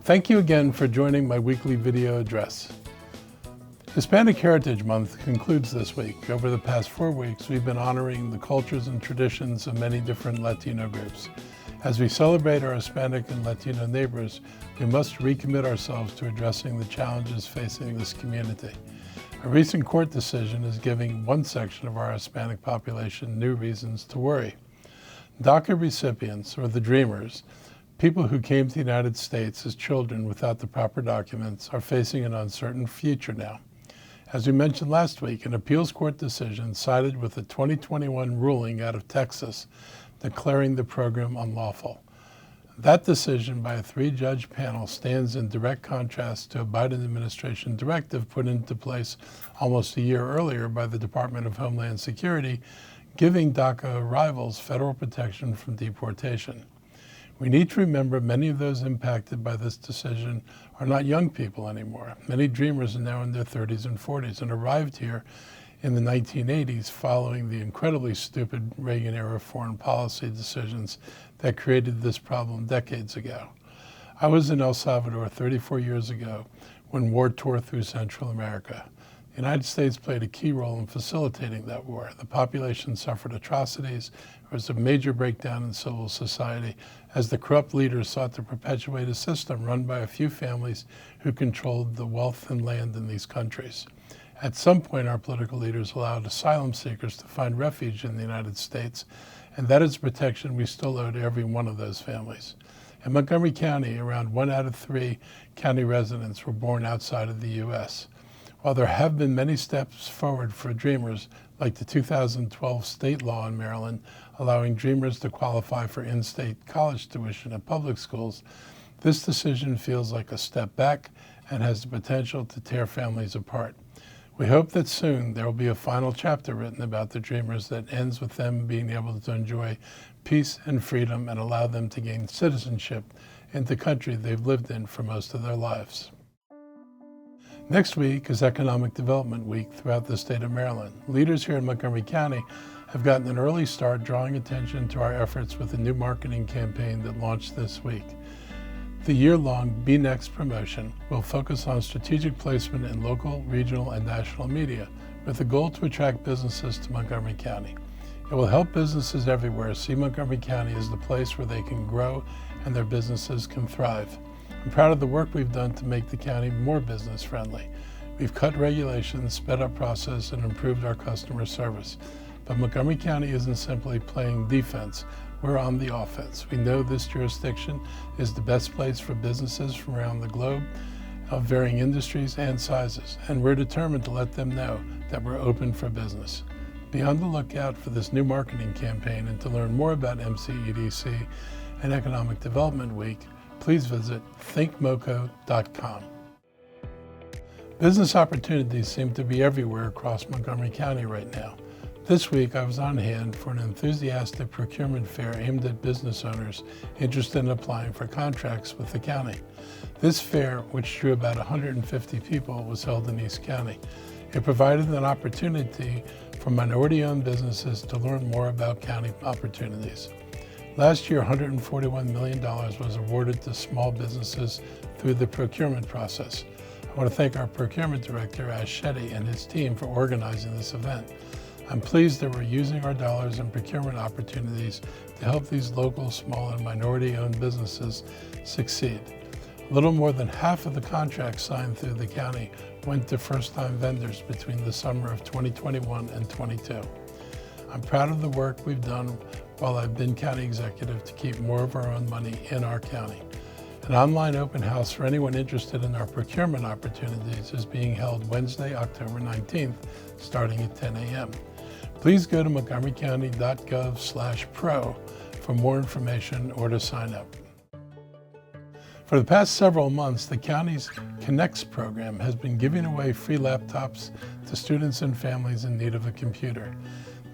Thank you again for joining my weekly video address. Hispanic Heritage Month concludes this week. Over the past 4 weeks, we've been honoring the cultures and traditions of many different Latino groups. As we celebrate our Hispanic and Latino neighbors, we must recommit ourselves to addressing the challenges facing this community. A recent court decision is giving one section of our Hispanic population new reasons to worry. DACA recipients, or the Dreamers, people who came to the United States as children without the proper documents, are facing an uncertain future now. As we mentioned last week, an appeals court decision sided with the 2021 ruling out of Texas declaring the program unlawful. That decision by a 3-judge panel stands in direct contrast to a Biden administration directive put into place almost a year earlier by the Department of Homeland Security, giving DACA arrivals federal protection from deportation. We need to remember many of those impacted by this decision are not young people anymore. Many Dreamers are now in their 30s and 40s and arrived here in the 1980s following the incredibly stupid Reagan-era foreign policy decisions that created this problem decades ago. I was in El Salvador 34 years ago when war tore through Central America. The United States played a key role in facilitating that war. The population suffered atrocities. There was a major breakdown in civil society as the corrupt leaders sought to perpetuate a system run by a few families who controlled the wealth and land in these countries. At some point, our political leaders allowed asylum seekers to find refuge in the United States, and that is protection we still owe to every one of those families. In Montgomery County, around 1 out of 3 county residents were born outside of the U.S. While there have been many steps forward for Dreamers, like the 2012 state law in Maryland allowing Dreamers to qualify for in-state college tuition at public schools, this decision feels like a step back and has the potential to tear families apart. We hope that soon there will be a final chapter written about the Dreamers that ends with them being able to enjoy peace and freedom and allow them to gain citizenship in the country they've lived in for most of their lives. Next week is Economic Development Week throughout the state of Maryland. Leaders here in Montgomery County have gotten an early start drawing attention to our efforts with a new marketing campaign that launched this week. The year-long Be Next promotion will focus on strategic placement in local, regional, and national media with the goal to attract businesses to Montgomery County. It will help businesses everywhere see Montgomery County as the place where they can grow and their businesses can thrive. I'm proud of the work we've done to make the county more business-friendly. We've cut regulations, sped up process, and improved our customer service. But Montgomery County isn't simply playing defense. We're on the offense. We know this jurisdiction is the best place for businesses from around the globe of varying industries and sizes, and we're determined to let them know that we're open for business. Be on the lookout for this new marketing campaign, and to learn more about MCEDC and Economic Development Week, please visit thinkmoco.com. Business opportunities seem to be everywhere across Montgomery County right now. This week, I was on hand for an enthusiastic procurement fair aimed at business owners interested in applying for contracts with the county. This fair, which drew about 150 people, was held in East County. It provided an opportunity for minority-owned businesses to learn more about county opportunities. Last year, $141 million was awarded to small businesses through the procurement process. I want to thank our procurement director, Ash Shetty, and his team for organizing this event. I'm pleased that we're using our dollars in procurement opportunities to help these local, small, and minority-owned businesses succeed. A little more than half of the contracts signed through the county went to first-time vendors between the summer of 2021 and 22. I'm proud of the work we've done while I've been county executive to keep more of our own money in our county. An online open house for anyone interested in our procurement opportunities is being held Wednesday, October 19th, starting at 10 a.m. Please go to montgomerycounty.gov/pro for more information or to sign up. For the past several months, the county's Connects program has been giving away free laptops to students and families in need of a computer.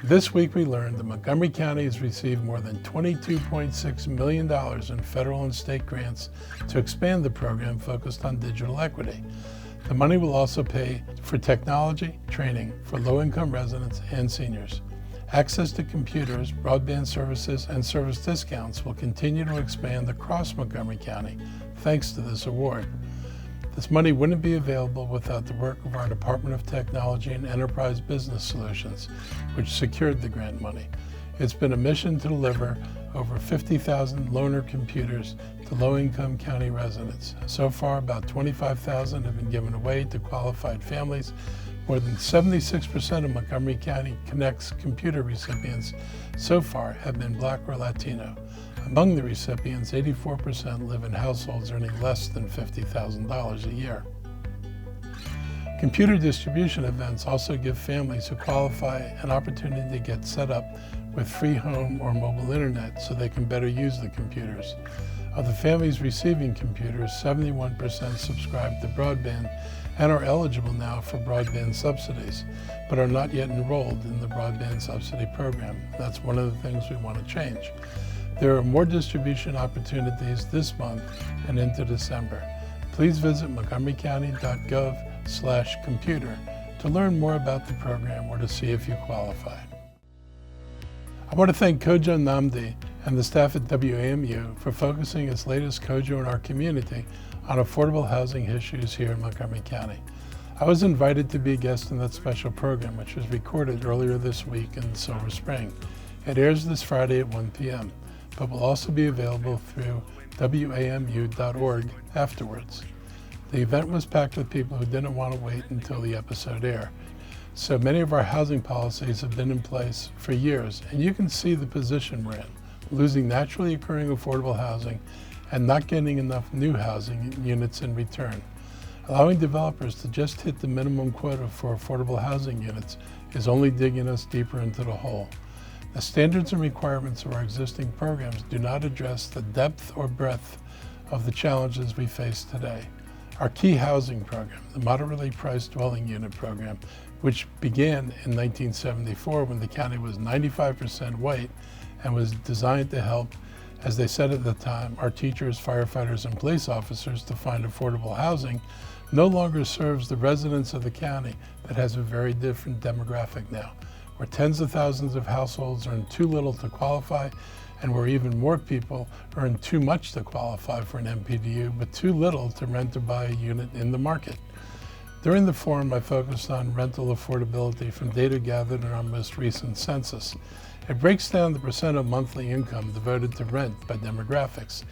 This week we learned that Montgomery County has received more than $22.6 million in federal and state grants to expand the program focused on digital equity. The money will also pay for technology training for low-income residents and seniors. Access to computers, broadband services, and service discounts will continue to expand across Montgomery County thanks to this award. This money wouldn't be available without the work of our Department of Technology and Enterprise Business Solutions, which secured the grant money. It's been a mission to deliver over 50,000 loaner computers to low-income county residents. So far, about 25,000 have been given away to qualified families. More than 76% of Montgomery County Connect's computer recipients so far have been Black or Latino. Among the recipients, 84% live in households earning less than $50,000 a year. Computer distribution events also give families who qualify an opportunity to get set up with free home or mobile internet so they can better use the computers. Of the families receiving computers, 71% subscribe to broadband and are eligible now for broadband subsidies, but are not yet enrolled in the broadband subsidy program. That's one of the things we want to change. There are more distribution opportunities this month and into December. Please visit montgomerycounty.gov/computer to learn more about the program or to see if you qualify. I want to thank Kojo Nnamdi and the staff at WAMU for focusing its latest Kojo in our community on affordable housing issues here in Montgomery County. I was invited to be a guest in that special program, which was recorded earlier this week in Silver Spring. It airs this Friday at 1 p.m., but will also be available through WAMU.org afterwards. The event was packed with people who didn't want to wait until the episode aired. So many of our housing policies have been in place for years, and you can see the position we're in, losing naturally occurring affordable housing and not getting enough new housing units in return. Allowing developers to just hit the minimum quota for affordable housing units is only digging us deeper into the hole. The standards and requirements of our existing programs do not address the depth or breadth of the challenges we face today. Our key housing program, the Moderately Priced Dwelling Unit Program, which began in 1974 when the county was 95% white and was designed to help, as they said at the time, our teachers, firefighters, and police officers to find affordable housing, no longer serves the residents of the county that has a very different demographic now, where tens of thousands of households earn too little to qualify, and where even more people earn too much to qualify for an MPDU, but too little to rent or buy a unit in the market. During the forum, I focused on rental affordability from data gathered in our most recent census. It breaks down the percent of monthly income devoted to rent by demographics.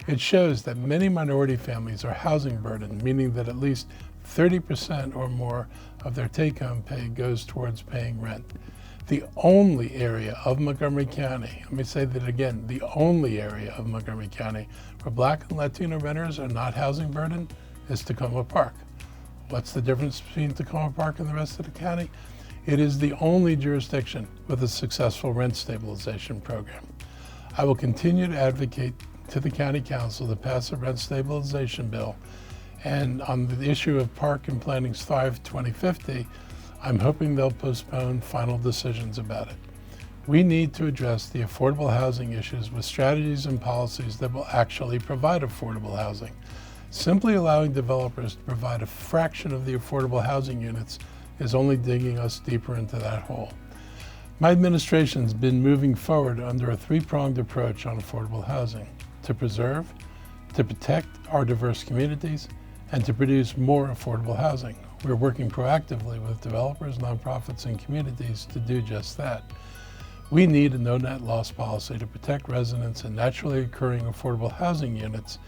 It shows that many minority families are housing burdened, meaning that at least 30% or more of their take-home pay goes towards paying rent. The only area of Montgomery County, let me say that again, the only area of Montgomery County where Black and Latino renters are not housing burdened is Tacoma Park. What's the difference between Tacoma Park and the rest of the county? It is the only jurisdiction with a successful rent stabilization program. I will continue to advocate to the County Council to pass a rent stabilization bill, and on the issue of Park and Planning's Thrive 2050, I'm hoping they'll postpone final decisions about it. We need to address the affordable housing issues with strategies and policies that will actually provide affordable housing. Simply allowing developers to provide a fraction of the affordable housing units is only digging us deeper into that hole. My administration's been moving forward under a three-pronged approach on affordable housing: to preserve, to protect our diverse communities, and to produce more affordable housing. We're working proactively with developers, nonprofits, and communities to do just that. We need a no net loss policy to protect residents in naturally occurring affordable housing units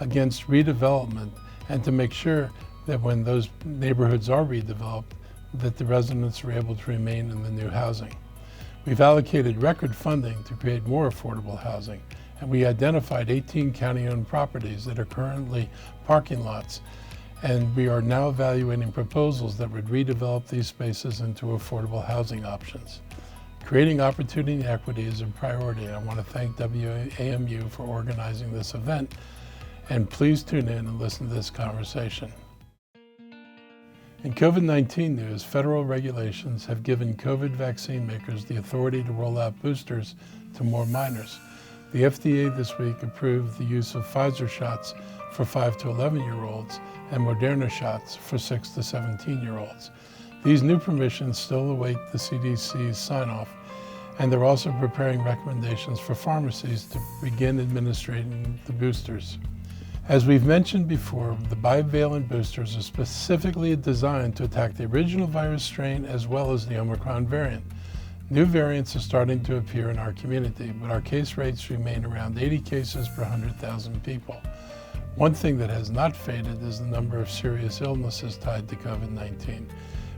against redevelopment, and to make sure that when those neighborhoods are redeveloped, that the residents are able to remain in the new housing. We've allocated record funding to create more affordable housing, and we identified 18 county-owned properties that are currently parking lots, and we are now evaluating proposals that would redevelop these spaces into affordable housing options. Creating opportunity and equity is a priority. I want to thank WAMU for organizing this event, and please tune in and listen to this conversation. In COVID-19 news, federal regulations have given COVID vaccine makers the authority to roll out boosters to more minors. The FDA this week approved the use of Pfizer shots for 5 to 11-year-olds and Moderna shots for 6 to 17-year-olds. These new permissions still await the CDC's sign-off, And they're also preparing recommendations for pharmacies to begin administering the boosters. As we've mentioned before, the bivalent boosters are specifically designed to attack the original virus strain as well as the Omicron variant. New variants are starting to appear in our community, but our case rates remain around 80 cases per 100,000 people. One thing that has not faded is the number of serious illnesses tied to COVID-19.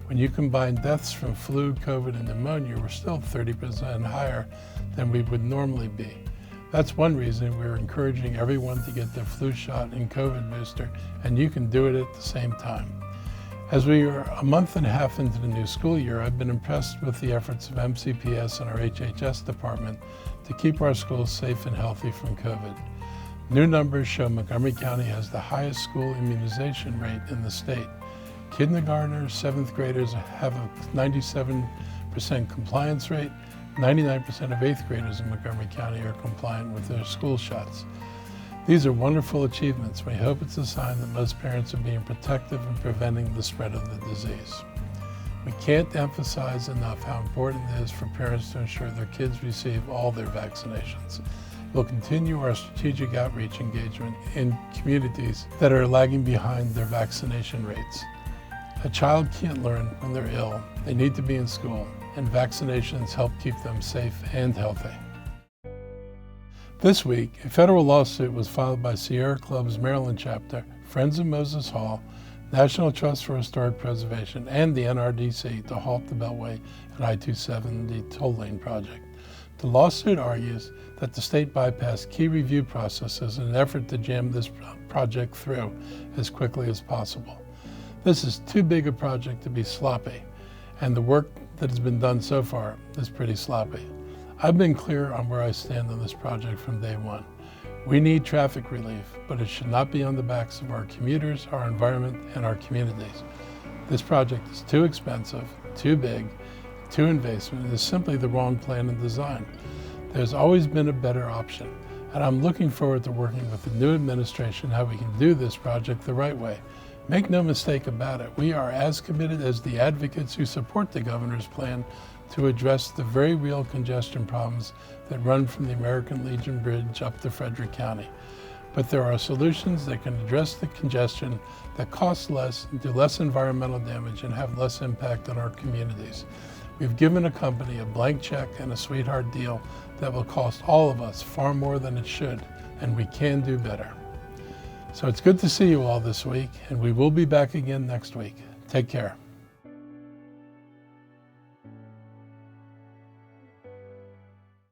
When you combine deaths from flu, COVID, and pneumonia, we're still 30% higher than we would normally be. That's one reason we're encouraging everyone to get their flu shot and COVID booster, and you can do it at the same time. As we are a month and a half into the new school year, I've been impressed with the efforts of MCPS and our HHS department to keep our schools safe and healthy from COVID. New numbers show Montgomery County has the highest school immunization rate in the state. Kindergartners, 7th graders have a 97% compliance rate. 99% of 8th graders in Montgomery County are compliant with their school shots. These are wonderful achievements. We hope it's a sign that most parents are being protective and preventing the spread of the disease. We can't emphasize enough how important it is for parents to ensure their kids receive all their vaccinations. We'll continue our strategic outreach engagement in communities that are lagging behind their vaccination rates. A child can't learn when they're ill. They need to be in school, and vaccinations help keep them safe and healthy. This week, a federal lawsuit was filed by Sierra Club's Maryland chapter, Friends of Moses Hall, National Trust for Historic Preservation, and the NRDC to halt the Beltway and I-270 toll lane project. The lawsuit argues that the state bypassed key review processes in an effort to jam this project through as quickly as possible. This is too big a project to be sloppy, and the work that has been done so far is pretty sloppy. I've been clear on where I stand on this project from day one. We need traffic relief, but it should not be on the backs of our commuters, our environment, and our communities. This project is too expensive, too big, too invasive, and is simply the wrong plan and design. There's always been a better option, and I'm looking forward to working with the new administration how we can do this project the right way. Make no mistake about it, we are as committed as the advocates who support the governor's plan to address the very real congestion problems that run from the American Legion Bridge up to Frederick County. But there are solutions that can address the congestion that cost less, do less environmental damage, and have less impact on our communities. We've given a company a blank check and a sweetheart deal that will cost all of us far more than it should, and we can do better. So it's good to see you all this week, and we will be back again next week. Take care.